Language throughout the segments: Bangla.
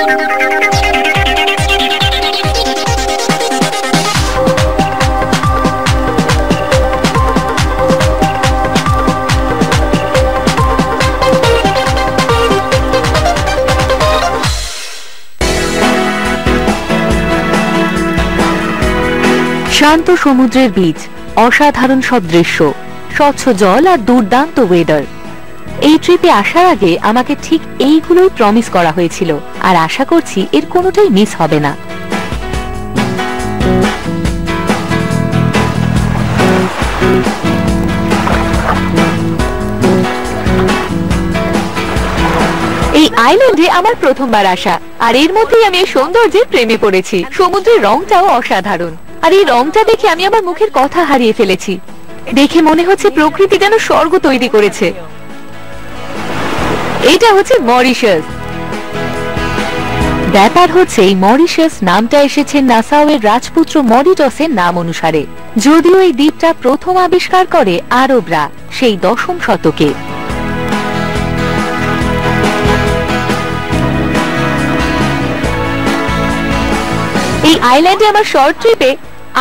শান্ত সমুদ্রের বীচ, অসাধারণ সব দৃশ্য, স্বচ্ছ জল আর দুর্দান্ত ওয়েদার। এই ট্রিপে আসার আগে আমাকে ঠিক এইগুলোই প্রমিস করা হয়েছিল, আর আশা করছি এর কোনোটাই মিস হবে না। এই আইল্যান্ডে আমার প্রথমবার আসা, আর এর মধ্যেই আমি এই সৌন্দর্যের প্রেমে পড়েছি। সমুদ্রের রংটাও অসাধারণ, আর এই রংটা দেখে আমি আমার মুখের কথা হারিয়ে ফেলেছি। দেখে মনে হচ্ছে প্রকৃতি যেন স্বর্গ তৈরি করেছে। এটা হচ্ছে মরিশাস। ব্যাপার হচ্ছে এই মরিশাস নামটা এসেছে নাসাউয়ের রাজপুত্র মরিটসের নাম অনুসারে, যদিও এই দ্বীপটা প্রথম আবিষ্কার করে আরবরা সেই 10ম শতকে। এই আইল্যান্ডে আমার শর্ট ট্রিপে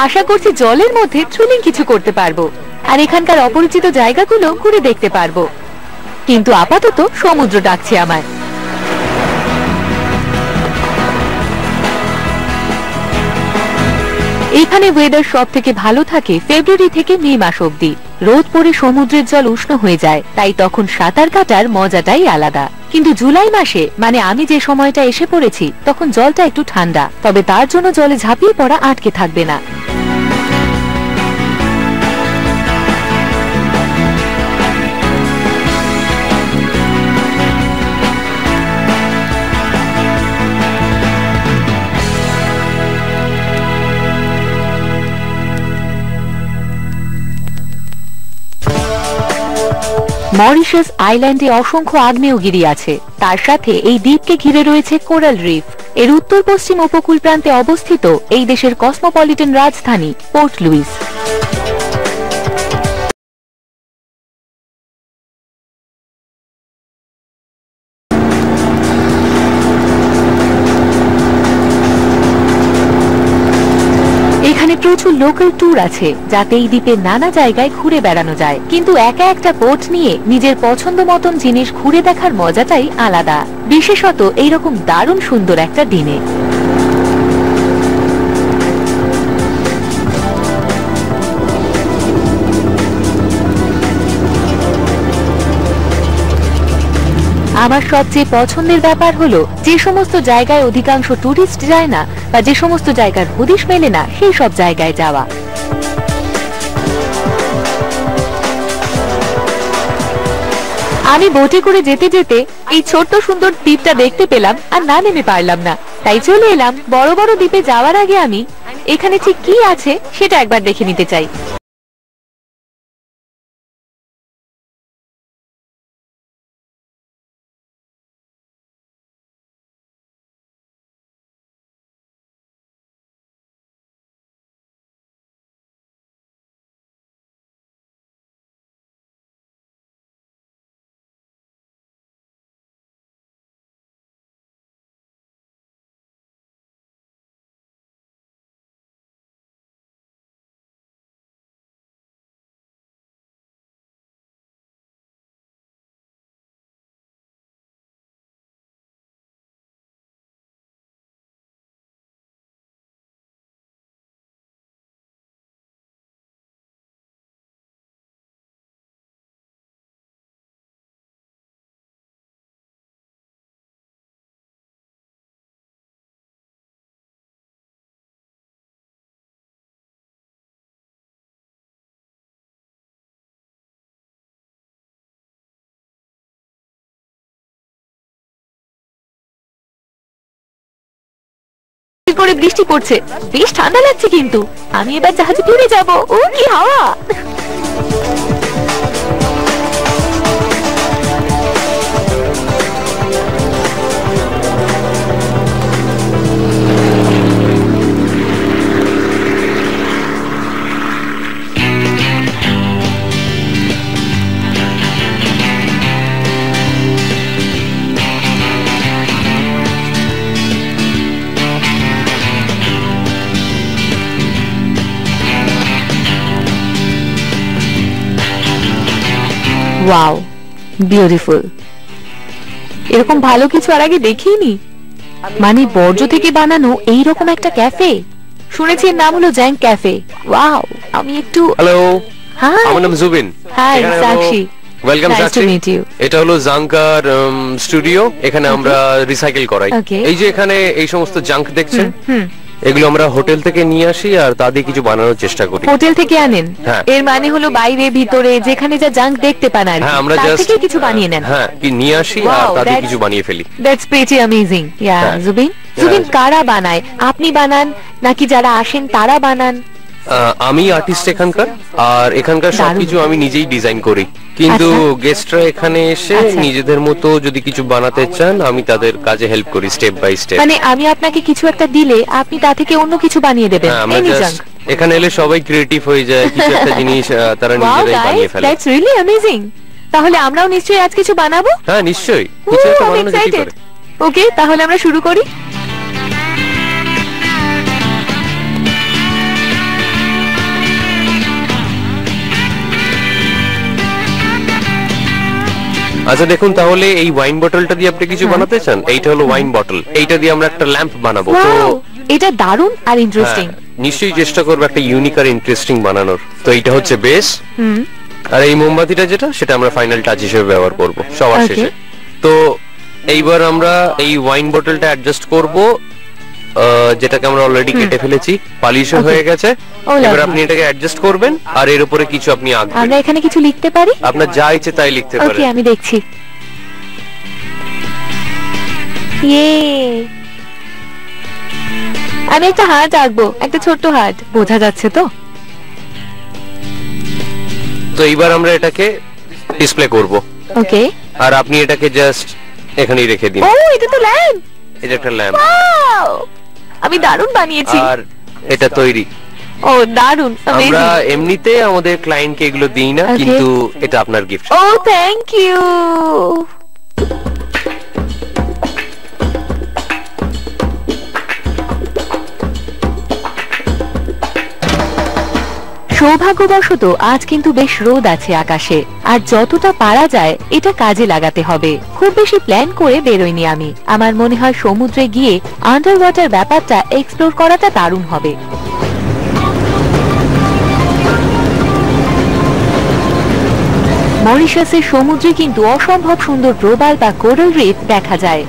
আশা করছি জলের মধ্যে থ্রিলিং কিছু করতে পারবো, আর এখানকার অপরিচিত জায়গাগুলো ঘুরে দেখতে পারবো। কিন্তু আপাতত সমুদ্র ডাকছে আমায়। এখানে ওয়েদার সব থেকে ভালো থাকে ফেব্রুয়ারি থেকে মে মাস অব্দি। রোদ পড়ে সমুদ্রের জল উষ্ণ হয়ে যায়, তাই তখন সাঁতার কাটার মজাটাই আলাদা। কিন্তু জুলাই মাসে, মানে আমি যে সময়টা এসে পড়েছি, তখন জলটা একটু ঠান্ডা, তবে তার জন্য জলে ঝাঁপিয়ে পড়া আটকে থাকবে না। মরিশাস আইল্যান্ডে অসংখ্য আগ্নেয়গিরি আছে, তার সাথে এই দ্বীপকে ঘিরে রয়েছে কোরাল রিফ। এর উত্তর পশ্চিম উপকূল প্রান্তে অবস্থিত এই দেশের কসমোপলিটন রাজধানী পোর্ট লুইস। এখানে প্রচুর লোকাল ট্যুর আছে, যাতে এই দ্বীপের নানা জায়গায় ঘুরে বেড়ানো যায়। কিন্তু একা একটা বোট নিয়ে নিজের পছন্দ মতন জিনিস ঘুরে দেখার মজাটাই আলাদা, বিশেষত এইরকম দারুণ সুন্দর একটা দিনে। আমার সবচেয়ে পছন্দের ব্যাপার হলো যে সমস্ত জায়গায় অধিকাংশ টুরিস্ট যায় না, বা যে সমস্ত জায়গার হদিশ মেলে না, সেই সব জায়গায় যাওয়া। আমি বোটে করে যেতে যেতে এই ছোট্ট সুন্দর দ্বীপটা দেখতে পেলাম, আর না নেমে পারলাম না, তাই চলে এলাম। বড় বড় দ্বীপে যাওয়ার আগে আমি এখানে ঠিক কি আছে সেটা একবার দেখে নিতে চাই। করে বৃষ্টি পড়ছে, বেশ ঠান্ডা লাগছে, কিন্তু আমি এবার জাহাজে তুলে যাব। ও কি হাওয়া! Wow, beautiful. এরকম ভালো কিছু আর আগে দেখিনি। মানে বর্জ্য থেকে বানানো এইরকম একটা ক্যাফে। শুনেছি এর নাম হলো জ্যাঙ্ক ক্যাফে। ওয়াও, আমি একটু হ্যালো, হাই, আমার নাম জুবিন। হাই সাক্ষী, ওয়েলকাম Nice to সাক্ষী। meet you. এটা হলো জাঙ্কার স্টুডিও। এখানে আমরা রিসাইকেল করাই। Okay. এই যে এখানে এই সমস্ত জাঙ্ক দেখছেন, হুম, এগুলো আমরা হোটেল থেকে নিয়ে আসি আর তা দিয়ে কিছু বানানোর চেষ্টা করি। হোটেল থেকে আনেন? হ্যাঁ। এর মানে হলো বাইরে ভিতরে যেখানে যা জাঙ্ক দেখতে পান আর কি, হ্যাঁ, আমরা তার জাস্ট থেকে কিছু বানিয়ে নেন। হ্যাঁ, কি নিয়ে আসি আর Wow, তা দিয়ে that's- কিছু বানিয়ে ফেলি। That's pretty amazing. ইয়া, হ্যাঁ। জুবিন, জুবিন কারা বানায়? আপনি বানান নাকি যারা আসেন তারা বানান? আমি আর্টিস্ট এখানকার, আর এখানকার দারুণ। সবকিছু আমি নিজেই ডিজাইন করি। কিন্তু আচ্ছা। গেস্টরা এখানে এসে আচ্ছা। নিজেদের মতো যদি কিছু বানাতে চান, আমি তাদের কাজে হেল্প করি স্টেপ বাই স্টেপ। মানে আমি আপনাকে কিছু একটা দিলে আপনি তা থেকে অন্য কিছু বানিয়ে দেবেন? হ্যাঁ, আমরা এনি জাস্ট জাঙ্ক? এখানে এলে সবাই ক্রিয়েটিভ হয়ে যায়, কিছু একটা জিনিস তারা ওয়াও নিজেরাই বানিয়ে গাইস, ফেলে। That's really amazing. তাহলে আমরাও নিশ্চয়ই আজ কিছু বানাবো? হ্যাঁ, নিশ্চয়ই কিছু একটা বানানো যেতে পারে। ওকে, তাহলে আমরা শুরু করি। আচ্ছা দেখুন, তাহলে এই ওয়াইন বটলটা দিয়ে আপনি কিছু বানাতে চান? এইটা হলো ওয়াইন বটল, এইটা দিয়ে আমরা একটা ল্যাম্প বানাবো। তো ওয়াও, এটা দারুণ আর ইন্টারেস্টিং। হ্যাঁ, নিশ্চয়ই চেষ্টা করবো একটা ইউনিক আর ইন্টারেস্টিং বানানোর। তো এইটা হচ্ছে বেস, হুম, আর এই মোমবাতিটা যেটা, সেটা আমরা ফাইনাল টাচ হিসেবে ব্যবহার করব সবার Okay. শেষে। তো এইবার আমরা এই ওয়াইন বটলটা অ্যাডজাস্ট করব, যেটাকে আমরা অলরেডি কেটে ফেলেছি, পালিশও Okay. হয়ে গেছে। Oh, এবার lovely. আপনি এটাকে অ্যাডজাস্ট করবেন আর এর উপরে কিছু আপনি আঁকবেন। আমরা এখানে কিছু লিখতে পারি? আপনার যা ইচ্ছে তাই লিখতে ওকে, পারেন। আমি দেখছি। ইয়ে, আমি একটা হার্ট আঁকবো, একটা ছোট্ট হার্ট। বোঝা যাচ্ছে তো? তো এইবার আমরা এটাকে ডিসপ্লে করব, ওকে। আর আপনি এটাকে জাস্ট এখানেই রেখে দিন। ও, এটা তো ল্যাম্প। এটা একটা ল্যাম্প, ওয়াও, আমি দারুণ বানিয়েছি। আর এটা তৈরি। ও দারুণ, আমরা অ্যামেজিং। এমনিতে আমাদের ক্লায়েন্টকে এগুলো দিই না, Okay. কিন্তু এটা আপনার গিফট। O thank you. সৌভাগ্যবশত আজ কিন্তু বেশ রোদ আছে আকাশে, আর যতটা পারা যায় এটা কাজে লাগাতে হবে। খুব বেশি প্ল্যান করে বেরোইনি আমি। আমার মনে হয় সমুদ্রে গিয়ে আন্ডার ওয়াটার ব্যাপারটা এক্সপ্লোর করাটা দারুণ হবে। মরিশাসের সমুদ্রে কিন্তু অসম্ভব সুন্দর প্রবাল বা কোরাল রিফ দেখা যায়,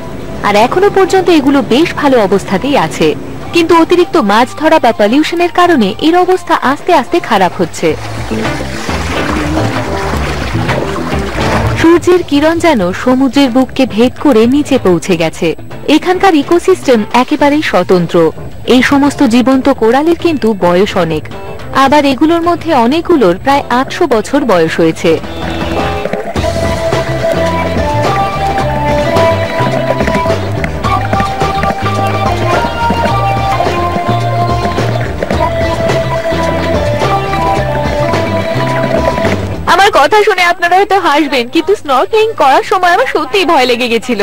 আর এখনো পর্যন্ত এগুলো বেশ ভালো অবস্থাতেই আছে। কিন্তু অতিরিক্ত মাছ ধরা বা পলিউশনের কারণে এর অবস্থা আস্তে আস্তে খারাপ হচ্ছে। সূর্যের কিরণ যেন সমুদ্রের বুককে ভেদ করে নিচে পৌঁছে গেছে। এখানকার ইকোসিস্টেম একেবারেই স্বতন্ত্র। এই সমস্ত জীবন্ত কোরালের কিন্তু বয়স অনেক, আবার এগুলোর মধ্যে অনেকগুলোর প্রায় 800 বছর বয়স হয়েছে। আমার কথা শুনে আপনারা হয়তো হাসবেন, কিন্তু স্নর্কেলিং করার সময় আমার সত্যিই ভয় লেগে গেছিল।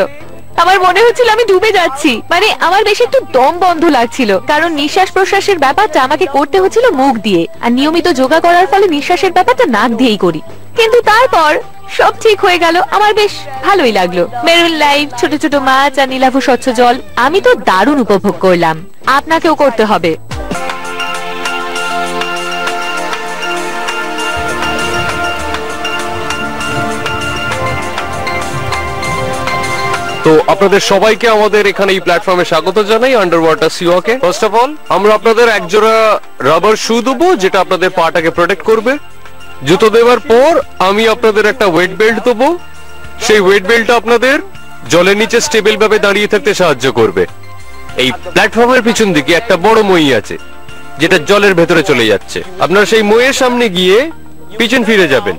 আমার মনে হচ্ছিল আমি ডুবে যাচ্ছি। মানে আমার বেশ একটু দম বন্ধ লাগছিল, কারণ নিঃশ্বাস প্রশ্বাসের ব্যাপারটা আমাকে করতে হচ্ছিল মুখ দিয়ে, আর নিয়মিত যোগা করার ফলে নিঃশ্বাসের ব্যাপারটা নাক দিয়েই করি। কিন্তু তারপর সব ঠিক হয়ে গেল, আমার বেশ ভালোই লাগলো। মেরুন লাইট, ছোট ছোট মাছ আর নীলাভ স্বচ্ছ জল, আমি তো দারুণ উপভোগ করলাম। আপনাকেও করতে হবে। তো আপনাদের সবাইকে আমাদের এখানে এই প্ল্যাটফর্মে স্বাগত জানাই, আন্ডার ওয়াটার সিওয়াকে। ফার্স্ট অফ অল আমরা আপনাদের একজোড়া রাবার শু দেবো, যেটা আপনাদের পাটাকে প্রোটেক্ট করবে। জুতো দেওয়ার পর আমি আপনাদের একটা ওয়েট বেল্ট দেবো। সেই ওয়েট বেল্টটা আপনাদের জলের নিচে স্টেবল ভাবে দাঁড়িয়ে থাকতে সাহায্য করবে। এই প্ল্যাটফর্মের পিছন দিকে একটা বড় মই আছে, যেটা জলের ভেতরে চলে যাচ্ছে। আপনারা সেই মইয়ের সামনে গিয়ে পিছন ফিরে যাবেন,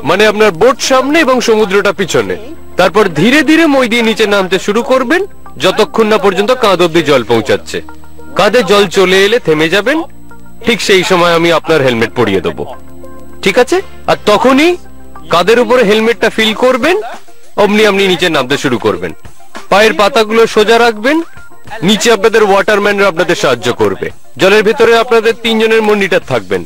মানে আপনার বোট সামনে এবং সমুদ্রটা পিছনে। তারপর ধীরে ধীরে মই দিয়ে নিচে নামতে শুরু করবেন, যতক্ষণ না পর্যন্ত কাঁধ অব্দি জল পৌঁছাচ্ছে। কাঁধে জল চলে এলে থেমে যাবেন। ঠিক সেই সময় আমি আপনার হেলমেট পরিয়ে দেবো, ঠিক আছে? আর তখনই কাঁধের উপরে হেলমেটটা ফিল করবেন, অমনি আপনি নিচে নামতে শুরু করবেন। পায়ের পাতাগুলো সোজা রাখবেন, নিচে আপনাদের ওয়াটারম্যানরা আপনাদের সাহায্য করবে। জলের ভিতরে আপনাদের 3 জনের মনিটর থাকবেন,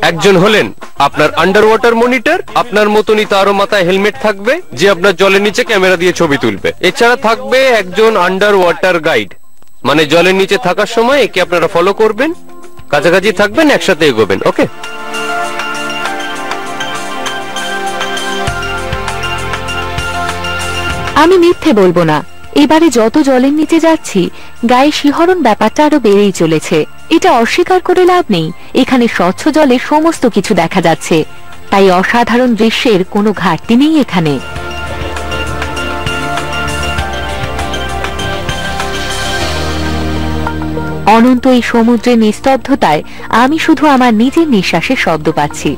একজন হলেন আপনার আন্ডার ওয়াটার মনিটর, আপনার মতনই তারও মাথায় হেলমেট থাকবে যে আপনার জলের নিচে ক্যামেরা দিয়ে ছবি তুলবে। এছাড়া থাকবে একজন আন্ডার ওয়াটার গাইড, মানে জলের নিচে থাকার সময় একে আপনারা ফলো করবেন, কাছাকাছি থাকবেন, একসাথে এগোবেন। ওকে, আমি মিথ্যে বলবো না, এবারে যত জলের নিচে যাচ্ছি গায়ে শিহরণ ব্যাপারটা আরো বেড়েই চলেছে। এটা অস্বীকার করে লাভ নেই, এখানে স্বচ্ছ জলে সমস্ত কিছু দেখা যাচ্ছে, তাই অসাধারণ দৃশ্যের কোনো ঘাটতি নেই এখানে। অনন্ত এই সমুদ্রের নিস্তব্ধতায় আমি শুধু আমার নিজের নিঃশ্বাসের শব্দ পাচ্ছি।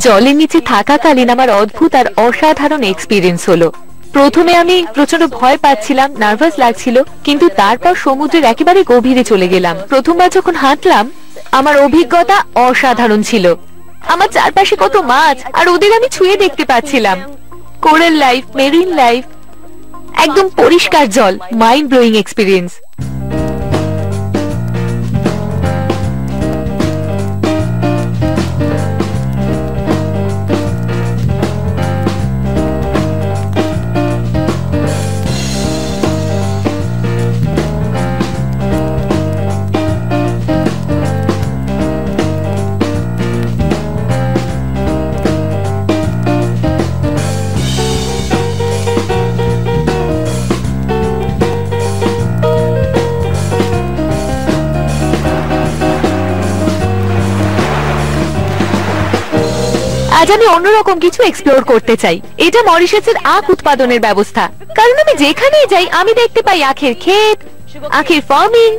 জলের নিচে থাকাকালীন আমার অদ্ভুত আর অসাধারণ এক্সপিরিয়েন্স হলো। প্রথমে আমি প্রচন্ড ভয় পাচ্ছিলাম, নার্ভাস লাগছিল, কিন্তু তারপর সমুদ্রের একেবারে গভীরে চলে গেলাম। প্রথমবার যখন হাঁটলাম আমার অভিজ্ঞতা অসাধারণ ছিল। আমার চারপাশে কত মাছ আর ওদের আমি ছুঁয়ে দেখতে পাচ্ছিলাম। কোরাল লাইফ, মেরিন লাইফ, একদম পরিষ্কার জল, মাইন্ড ব্লোয়িং এক্সপিরিয়েন্স। আজ আমি অন্যরকম কিছু এক্সপ্লোর করতে চাই। এটা মরিশাসের আখ উৎপাদনের ব্যবস্থা, কারণ আমি যেখানেই যাই আমি দেখতে পাই আখের ক্ষেত, আখের ফার্মিং।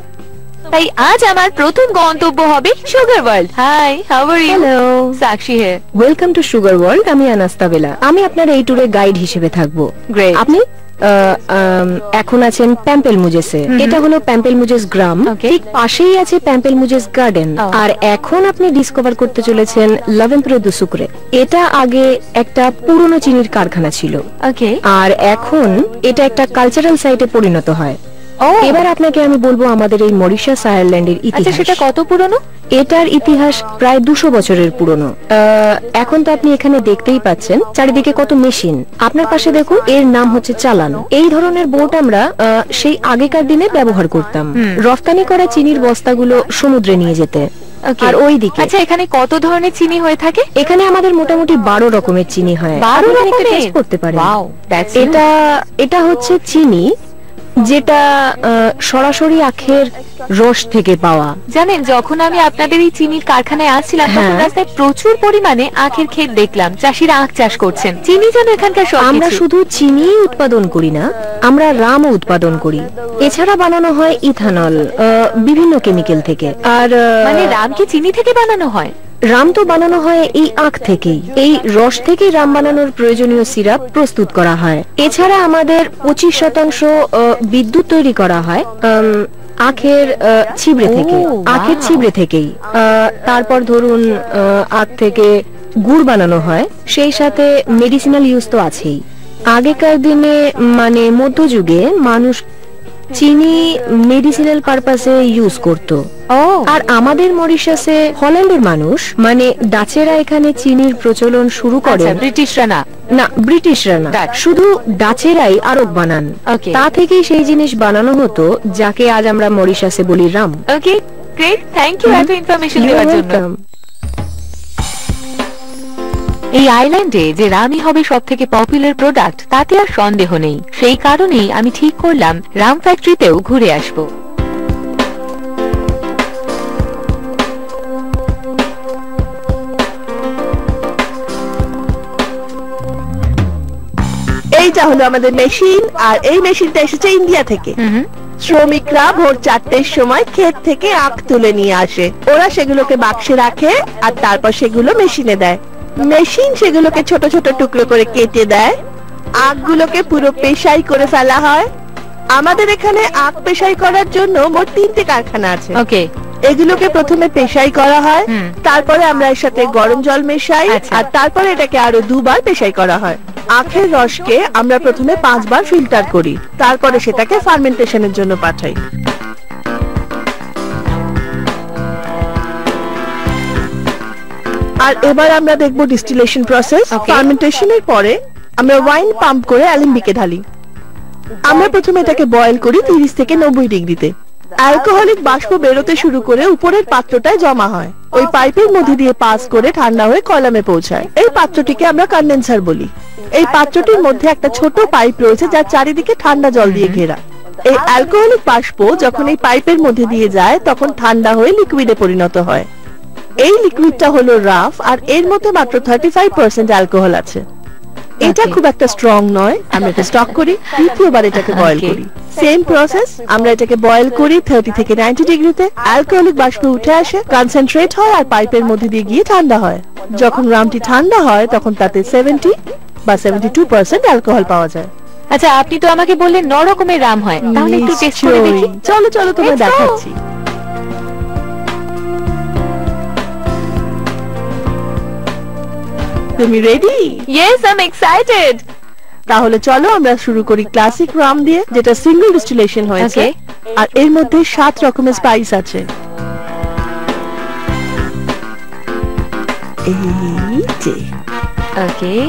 তাই আজ আমার প্রথম গন্তব্য হবে sugar world. Hi, how are you? Hello, Sakshi here. Welcome to sugar world. আমি আনাস্তাবেলা, আমি আপনার এই ট্যুরে গাইড হিসেবে থাকবো। গ্রেট। আপনি এখন আছেন প্যাম্পেলমুজেসে। এটা হলো প্যাম্পেলমুজেস গ্রাম, ঠিক পাশেই আছে প্যাম্পেলমুজেস গার্ডেন। আর এখন আপনি ডিসকভার করতে চলেছেন লভেন্দ্র দু সুক্রে। এটা আগে একটা পুরনো চিনির কারখানা ছিল, ওকে, আর এখন এটা একটা কালচারাল সাইটে পরিণত হয়। এবার আপনাকে আমি বলবো আমাদের এই মরিশাস আয়ারল্যান্ডের আচ্ছা, ইতিহাস। সেটা কত পুরনো? এটার ইতিহাস প্রায় 200 বছরের পুরনো। এখন তো আপনি এখানে দেখতেই পাচ্ছেন চারিদিকে কত মেশিন। আপনার পাশে দেখুন, এর নাম হচ্ছে চালান। এই ধরনের বোট আমরা সেই আগেকার দিনে ব্যবহার করতাম রফতানি করা চিনির বস্তাগুলো সমুদ্রে নিয়ে যেতে। আর ওইদিকে, আচ্ছা, এখানে কত ধরনের চিনি হয়ে থাকে? এখানে আমাদের মোটামুটি 12 রকমের চিনি হয়। 12 আপনি একটা রকমের? টেস্ট করতে পারেন। ওয়াও, দ্যাটস এটা হচ্ছে চিনি যেটা সরাসরি আখের রস থেকে পাওয়া। জানেন, যখন আমি আপনাদের এই চিনির কারখানায় আসছিলাম তখন রাস্তায় প্রচুর পরিমাণে আখের ক্ষেত দেখলাম। চাষিরা আখ চাষ করছেন। চিনি যেন এখানকার সবকিছু। আমরা শুধু চিনি উৎপাদন করি না, আমরা রামও উৎপাদন করি। এছাড়া বানানো হয় ইথানল বিভিন্ন কেমিক্যাল থেকে। আর মানে রাম কি চিনি থেকে বানানো হয়? রাম তো বানানো হয় এই আখ থেকেই। এই রস থেকেই রাম বানানোর প্রয়োজনীয় সিরাপ প্রস্তুত করা হয়। এছাড়া আমাদের 25% বিদ্যুৎ তৈরি করা হয় আখের ছিবড়ে থেকে। আখের ছিবড়ে থেকেই। তারপর ধরুন আখ থেকে গুড় বানানো হয়, সেই সাথে মেডিসিনাল ইউজ তো আছেই। আগেকার দিনে মানে মধ্যযুগে মানুষ চিনি মেডিসিনাল পারপাসে ইউজ করত। আর আমাদের মরিশাসে হল্যান্ডের মানুষ মানে ডাচেরা এখানে চিনির প্রচলন শুরু করে। ব্রিটিশরা না? না, ব্রিটিশরা না, শুধু ডাচেরাই আরব বানান। তা থেকেই সেই জিনিস বানানো হতো যাকে আজ আমরা মরিশাসে বলি রাম। ওকে, গ্রেট, থ্যাংক ইউ এত ইনফরমেশন দেওয়ার জন্য। এই আইল্যান্ডে যে রামই হবে সবথেকে পপুলার প্রোডাক্ট তাতে আর সন্দেহ নেই। সেই কারণেই আমি ঠিক করলাম রাম ফ্যাক্টরিতেও ঘুরে আসব। এইটা হলো আমাদের মেশিন, আর এই মেশিনটা এসেছে ইন্ডিয়া থেকে। শ্রমিকরা ভোর 4টের সময় ক্ষেত থেকে আখ তুলে নিয়ে আসে। ওরা সেগুলোকে বাক্সে রাখে আর তারপর সেগুলো মেশিনে দেয়। মেশিন সেগুলোকে ছোট ছোট টুকরো করে কেটে দেয়, আখগুলোকে পুরো পেশাই করে ফেলা হয়। আমাদের এখানে আখ পেশাই করার জন্য মোট 3টে কারখানা আছে। ওকে, এগুলোকে প্রথমে পেশাই করা হয়, তারপরে আমরা এর সাথে গরম জল মেশাই, আচ্ছা। আর তারপরে এটাকে আরো 2বার পেশাই করা হয়। আখের রসকে আমরা প্রথমে 5বার ফিল্টার করি, তারপরে সেটাকে ফার্মেন্টেশনের জন্য পাঠাই। আর এবার আমরা দেখব ডিস্টিলেশন প্রসেস। Okay. ফার্মেন্টেশনের পরে আমরা ওয়াইন পাম্প করে অ্যালিম্বিকে ঢালি। আমরা প্রথমে এটাকে বয়েল করি 30 থেকে 90 ডিগ্রিতে। অ্যালকোহলিক বাষ্প বেরোতে শুরু করে উপরের পাত্রটায় জমা হয়, ওই পাইপের মধ্যে দিয়ে পাস করে ঠান্ডা হয়ে কলামে পৌঁছায়। এই পাত্রটিকে আমরা কনডেন্সার বলি। এই পাত্রটির মধ্যে একটা ছোট পাইপ রয়েছে যার চারিদিকে ঠান্ডা জল দিয়ে ঘেরা। এই অ্যালকোহলিক বাষ্প যখন এই পাইপের মধ্যে দিয়ে যায় তখন ঠান্ডা হয়ে লিকুইডে পরিণত হয়। এই লিকুইডটা হলো রাফ, আর এর মধ্যে মাত্র 35% অ্যালকোহল আছে। এটা Okay. খুব একটা স্ট্রং নয়। আমরা এটা স্টক করি, দ্বিতীয়বার এটাকে বয়েল Okay. করি। সেম প্রসেস, আমরা এটাকে বয়েল করি 30 থেকে 90 ডিগ্রিতে। অ্যালকোহলিক বাষ্প উঠে আসে, কনসেন্ট্রেট হয় আর পাইপের মধ্যে দিয়ে গিয়ে ঠান্ডা হয়। যখন রামটি ঠান্ডা হয় তখন তাতে 70 বা 72% অ্যালকোহল পাওয়া যায়। আচ্ছা, আপনি তো আমাকে বললেন 9 রকমের রাম হয়, তাহলে একটু টেস্ট করে নিশ্চয়ই। দেখি। চলো চলো তোমায় Let's go. দেখাচ্ছি। তুমি রেডি? Yes, I'm excited. তাহলে চলো আমরা শুরু করি ক্লাসিক রাম দিয়ে, যেটা সিঙ্গেল ডিস্টিলেশন হয়েছে। Okay. আর এর মধ্যে 7 রকমের স্পাইস আছে। এই যে Okay.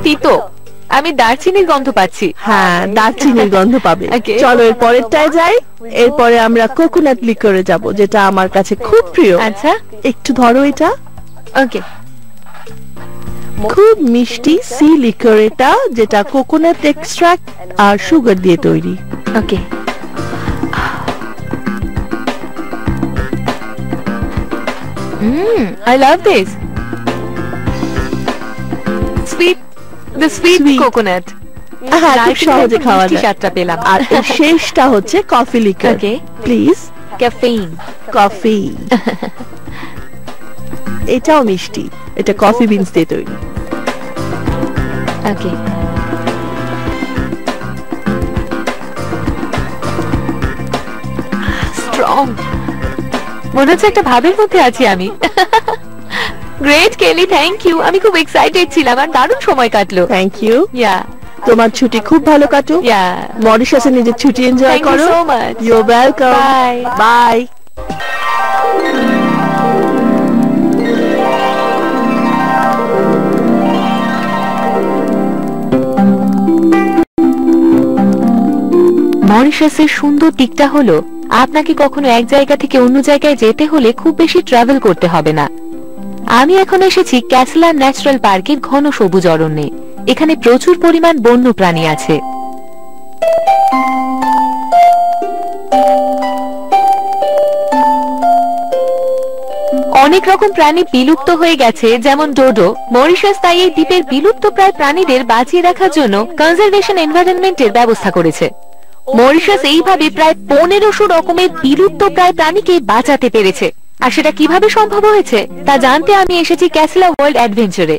তিতো, আমি দারচিনির গন্ধ পাচ্ছি। হ্যাঁ, দারচিনির গন্ধ পাবে। Okay. চলো এর পরেরটায় যাই। এরপরে আমরা কোকোনাট লিকরে যাব, যেটা আমার কাছে খুব প্রিয়। আচ্ছা, একটু ধরো এটা। ওকে। খুব মিষ্টি সি লিকর এটা, যেটা কোকোনাট এক্সট্রাক্ট আর সুগার দিয়ে তৈরি। ওকে। I love this. Sweet, the sweet Sweet. coconut. হ্যাঁ, খুব সহজে খাওয়া মিষ্টি যায়। স্বাদটা পেলাম। আর এর শেষটা হচ্ছে coffee লিকর। Okay. Please, caffeine. Coffee. এটাও মিষ্টি, এটা কফি বিনস দিয়ে তৈরি। ওকে। স্ট্রং, মনে হচ্ছে একটা ভাবের মধ্যে আছি আমি। Great Kelly, thank you. আমি খুব এক্সাইটেড ছিলাম আর দারুণ সময় কাটলো। Thank you. ইয়া তোমার ছুটি খুব ভালো কাটুক। ইয়া মরিশাসে নিজের ছুটি এনজয় Thank you করো। so much. You welcome. Bye. Bye. মরিশাসের সুন্দর দিকটা হলো আপনাকে কখনো এক জায়গা থেকে অন্য জায়গায় যেতে হলে খুব বেশি ট্রাভেল করতে হবে না। আমি এখন এসেছি ক্যাসলার ন্যাচারাল পার্কের ঘন সবুজ অরণ্যে। এখানে প্রচুর পরিমাণ বন্য প্রাণী আছে। অনেক রকম প্রাণী বিলুপ্ত হয়ে গেছে, যেমন ডোডো। মরিশাস তাই এই দ্বীপের বিলুপ্ত প্রায় প্রাণীদের বাঁচিয়ে রাখার জন্য কনজারভেশন এনভায়রনমেন্টের ব্যবস্থা করেছে। মরিশাস এইভাবে প্রায় 1500 রকমের বিলুপ্ত প্রায় প্রাণীকে বাঁচাতে পেরেছে। আর সেটা কিভাবে সম্ভব হয়েছে তা জানতে আমি এসেছি ক্যাসলা ওয়ার্ল্ড অ্যাডভেঞ্চারে।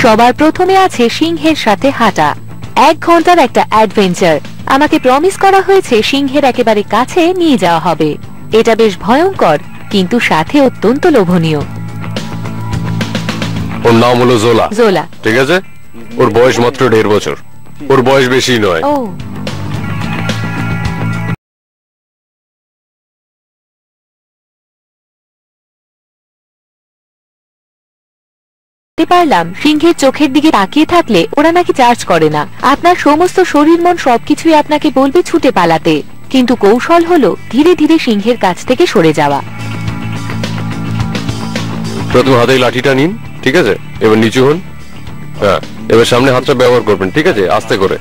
সবার প্রথমে আছে সিংহের সাথে হাঁটা। 1 ঘন্টার একটা অ্যাডভেঞ্চার। আমাকে প্রমিস করা হয়েছে সিংহের একেবারে কাছে নিয়ে যাওয়া হবে। এটা বেশ ভয়ঙ্কর, কিন্তু সাথে অত্যন্ত লোভনীয়। ওর নাম হলো জোলা। জোলা। ঠিক আছে, ওর বয়স মাত্র 1.5 বছর। ওর বয়স বেশি নয়। ও, পারলাম সিংহের চোখের দিকে তাকিয়ে থাকলে ওরা নাকি চার্জ করে না। আপনার সমস্ত শরীর মন সবকিছুই আপনাকে বলবে ছুটে পালাতে, কিন্তু কৌশল হলো ধীরে ধীরে সিংহের কাছ থেকে সরে যাওয়া। প্রথম হাতে লাঠিটা নিন, ঠিক আছে? এবার নিচু হন। হ্যাঁ, এবার সামনে হাতটা ব্যবহার করবেন, ঠিক আছে? আস্তে করে।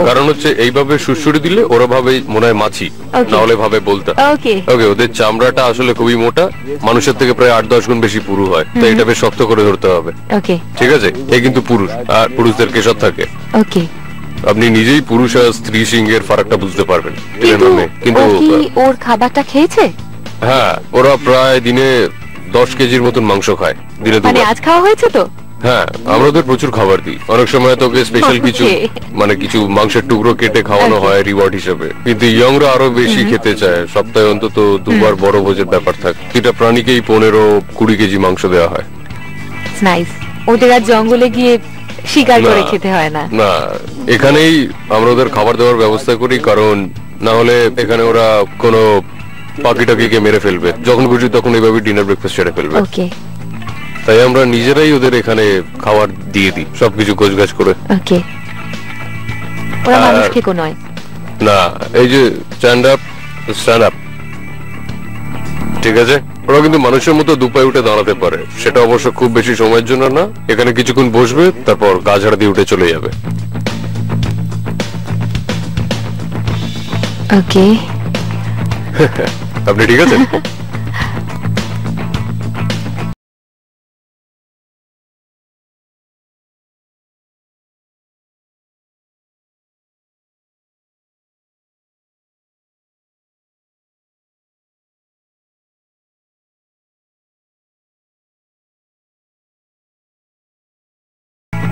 কারণ হচ্ছে এইভাবে সুড়সুড়ি দিলে ওরা ভাবে মনে হয় মাছি, Okay. না হলে ভাবে বলতা। ওকে ওকে, ওদের চামড়াটা আসলে খুবই মোটা, মানুষের থেকে প্রায় 8-10 গুণ বেশি পুরু হয়, তাই এটা বেশ শক্ত করে ধরতে হবে। ওকে ঠিক আছে, এই কিন্তু পুরুষ, আর পুরুষদের কেশর থাকে। ওকে আপনি নিজেই পুরুষ আর স্ত্রী সিংহের ফারাকটা বুঝতে পারবেন। কিন্তু ও কি ওর খাবারটা খেয়েছে? হ্যাঁ, ওরা প্রায় দিনে 10 কেজির মতন মাংস খায়, দিনে মানে দুবার। আজ খাওয়া হয়েছে তো? হ্যাঁ, আমরা ওদের প্রচুর খাবার দিই, অনেক সময় তোকে স্পেশাল কিছু Okay. মানে কিছু মাংসের টুকরো কেটে খাওয়ানো Okay. হয় রিওয়ার্ড হিসেবে। কিন্তু ইয়ংরা আরো বেশি খেতে চায়, সপ্তাহে অন্তত দুবার বড় ভোজের ব্যাপার থাকে। এটা প্রাণীকেই 15-20 কেজি মাংস দেওয়া হয়। নাইস, ওদের আর জঙ্গলে গিয়ে শিকার করে না। খেতে হয় না। না, এখানেই আমরা ওদের খাবার দেওয়ার ব্যবস্থা করি, কারণ না হলে এখানে ওরা কোনো পাখি টাকিকে মেরে ফেলবে, যখন খুশি তখন এইভাবে ডিনার ব্রেকফাস্ট সেরে ফেলবে। ওকে তাই আমরা নিজেরাই ওদের এখানে খাবার দিয়ে দিই, সবকিছু গোছগাছ করে। ওকে, ওরা আর- মানুষ খেকো নয়। না, এই যে স্ট্যান্ড আপ, ঠিক আছে, ওরা কিন্তু মানুষের মতো দুপায়ে উঠে দাঁড়াতে পারে, সেটা অবশ্য খুব বেশি সময়ের জন্য না, এখানে কিছুক্ষণ বসবে, তারপর গা ঝাড়া দিয়ে উঠে চলে যাবে। ওকে আপনি ঠিক আছেন?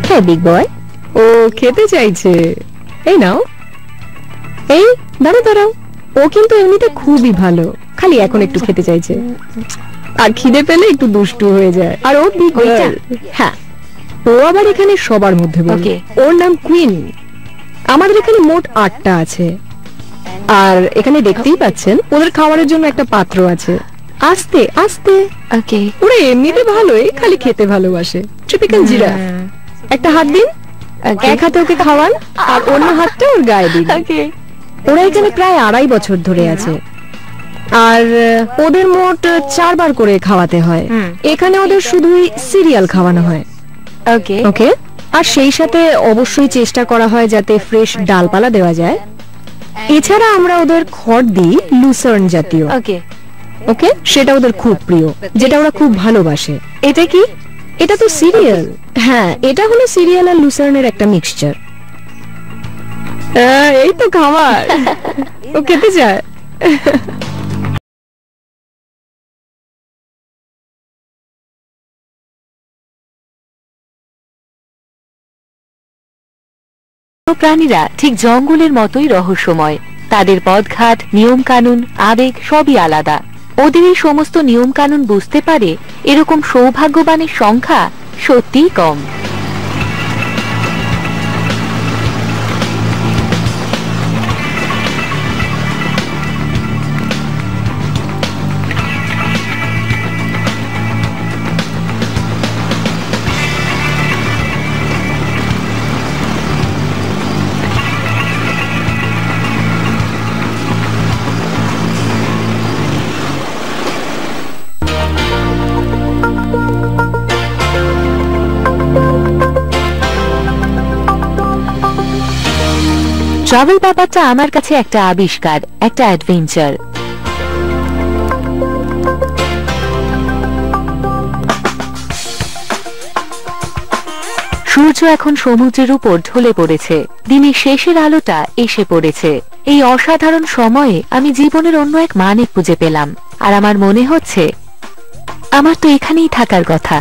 হ্যাঁ বিগ বয়, ও খেতে চাইছে। এই নাও, এই দাঁড়াও দাঁড়াও, ও কিন্তু এমনিতে খুবই ভালো, খালি এখন একটু খেতে চাইছে, আর খিদে পেলে একটু দুষ্টু হয়ে যায়। আর ও বিগ ওইটা? গার্ল, হ্যাঁ, ও আবার এখানে সবার মধ্যে বলে। Okay. ওর নাম কুইন। আমাদের এখানে মোট 8টা আছে, আর এখানে দেখতেই পাচ্ছেন ওদের খাবারের জন্য একটা পাত্র আছে। আস্তে আস্তে, ওকে ওরা এমনিতে ভালোই, খালি খেতে ভালোবাসে। ট্রিপিক্যাল জিরাফ। একটা হাত দিন, এক হাতে ওকে খাওয়ান, আর অন্য হাতটা ওর গায়ে দিন। ওকে ওরা এখানে প্রায় 2.5 বছর ধরে আছে, আর ওদের মোট 4 বার করে খাওয়াতে হয়। হুম। এখানে ওদের শুধুই সিরিয়াল খাওয়ানো হয়। ওকে ওকে, আর সেই সাথে অবশ্যই চেষ্টা করা হয় যাতে ফ্রেশ ডালপালা দেওয়া যায়। এছাড়া আমরা ওদের খড় দিই লুসার্ন জাতীয়। ওকে ওকে, সেটা ওদের খুব প্রিয়, যেটা ওরা খুব ভালোবাসে। এটা কি? এটা তো সিরিয়াল। হ্যাঁ, এটা হলো সিরিয়াল আর লুসার্নের একটা মিক্সচার। এই তো খাবার, ও খেতে চায়। প্রাণীরা ঠিক জঙ্গলের মতোই রহস্যময়, তাদের পথঘাট, নিয়ম কানুন, আবেগ সবই আলাদা। ওদের এই সমস্ত নিয়ম কানুন বুঝতে পারে এরকম সৌভাগ্যবানের সংখ্যা সত্যিই কম। ট্রাভেল ব্যাপারটা আমার কাছে একটা আবিষ্কার, একটা অ্যাডভেঞ্চার। সূর্য এখন সমুদ্রের উপর ঢলে পড়েছে, দিনের শেষের আলোটা এসে পড়েছে। এই অসাধারণ সময়ে আমি জীবনের অন্য এক মানে খুঁজে পেলাম, আর আমার মনে হচ্ছে আমার তো এখানেই থাকার কথা।